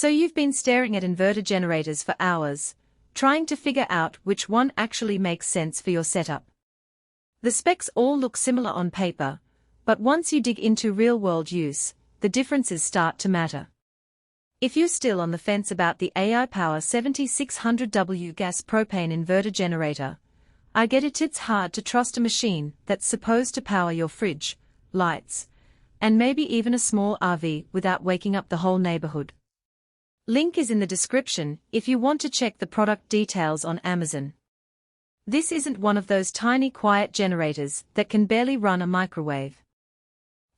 So you've been staring at inverter generators for hours, trying to figure out which one actually makes sense for your setup. The specs all look similar on paper, but once you dig into real-world use, the differences start to matter. If you're still on the fence about the A-iPower 7600W gas propane inverter generator, I get it. It's hard to trust a machine that's supposed to power your fridge, lights, and maybe even a small RV without waking up the whole neighborhood. Link is in the description if you want to check the product details on Amazon. This isn't one of those tiny quiet generators that can barely run a microwave.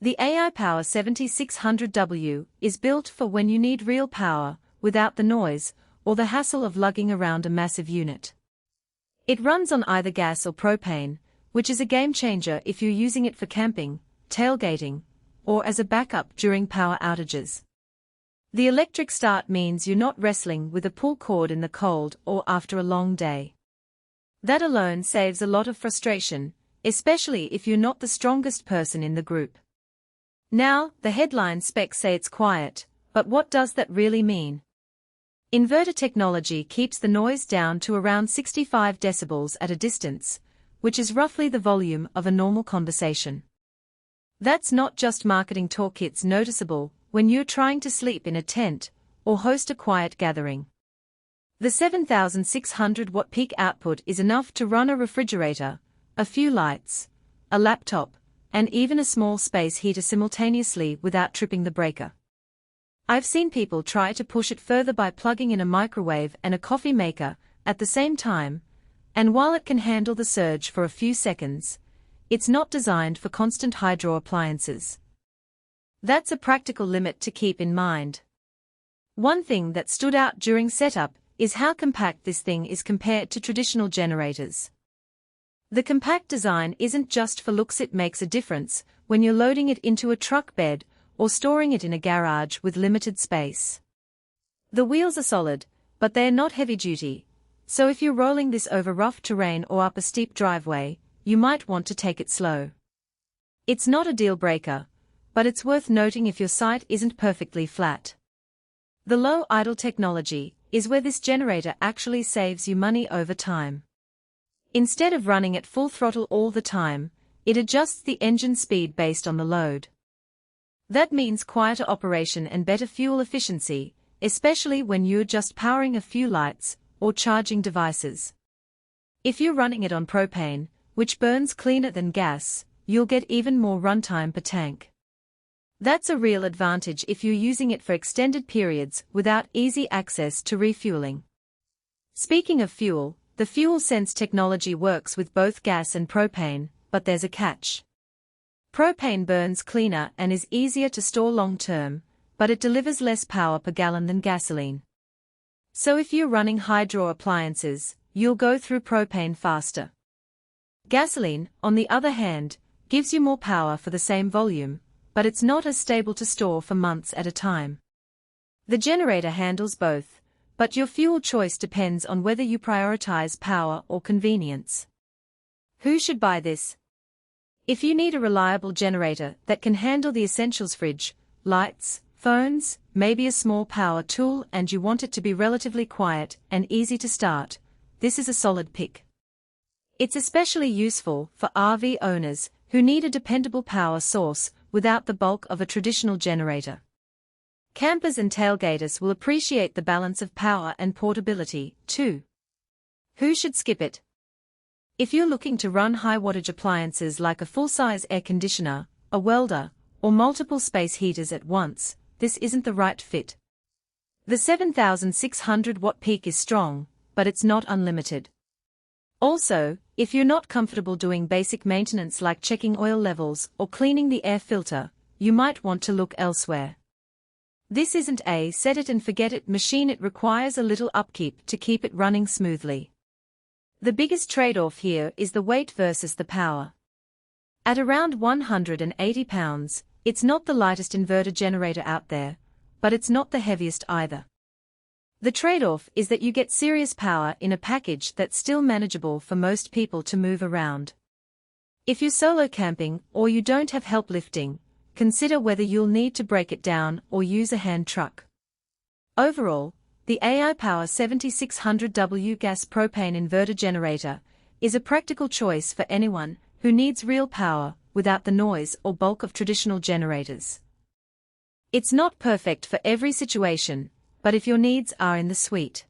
The A-iPower 7600W is built for when you need real power, without the noise or the hassle of lugging around a massive unit. It runs on either gas or propane, which is a game changer if you're using it for camping, tailgating, or as a backup during power outages. The electric start means you're not wrestling with a pull cord in the cold or after a long day. That alone saves a lot of frustration, especially if you're not the strongest person in the group. Now, the headline specs say it's quiet, but what does that really mean? Inverter technology keeps the noise down to around 65 decibels at a distance, which is roughly the volume of a normal conversation. That's not just marketing talk, it's noticeable when you're trying to sleep in a tent or host a quiet gathering. The 7,600-watt peak output is enough to run a refrigerator, a few lights, a laptop, and even a small space heater simultaneously without tripping the breaker. I've seen people try to push it further by plugging in a microwave and a coffee maker at the same time, and while it can handle the surge for a few seconds, it's not designed for constant hydro appliances. That's a practical limit to keep in mind. One thing that stood out during setup is how compact this thing is compared to traditional generators. The compact design isn't just for looks, it makes a difference when you're loading it into a truck bed or storing it in a garage with limited space. The wheels are solid, but they're not heavy-duty, so if you're rolling this over rough terrain or up a steep driveway, you might want to take it slow. It's not a deal-breaker, but it's worth noting if your site isn't perfectly flat. The low idle technology is where this generator actually saves you money over time. Instead of running at full throttle all the time, it adjusts the engine speed based on the load. That means quieter operation and better fuel efficiency, especially when you're just powering a few lights or charging devices. If you're running it on propane, which burns cleaner than gas, you'll get even more runtime per tank. That's a real advantage if you're using it for extended periods without easy access to refueling. Speaking of fuel, the Fuel Sense technology works with both gas and propane, but there's a catch. Propane burns cleaner and is easier to store long-term, but it delivers less power per gallon than gasoline. So if you're running hydro appliances, you'll go through propane faster. Gasoline, on the other hand, gives you more power for the same volume, but it's not as stable to store for months at a time. The generator handles both, but your fuel choice depends on whether you prioritize power or convenience. Who should buy this? If you need a reliable generator that can handle the essentials: fridge, lights, phones, maybe a small power tool, and you want it to be relatively quiet and easy to start, this is a solid pick. It's especially useful for RV owners who need a dependable power source without the bulk of a traditional generator. Campers and tailgaters will appreciate the balance of power and portability, too. Who should skip it? If you're looking to run high-wattage appliances like a full-size air conditioner, a welder, or multiple space heaters at once, this isn't the right fit. The 7,600-watt peak is strong, but it's not unlimited. Also, if you're not comfortable doing basic maintenance like checking oil levels or cleaning the air filter, you might want to look elsewhere. This isn't a set-it-and-forget-it machine. It requires a little upkeep to keep it running smoothly. The biggest trade-off here is the weight versus the power. At around 180 pounds, it's not the lightest inverter generator out there, but it's not the heaviest either. The trade-off is that you get serious power in a package that's still manageable for most people to move around. If you're solo camping or you don't have help lifting, consider whether you'll need to break it down or use a hand truck. Overall, the A-iPower 7600W gas propane inverter generator is a practical choice for anyone who needs real power without the noise or bulk of traditional generators. It's not perfect for every situation, but if your needs are in the sweet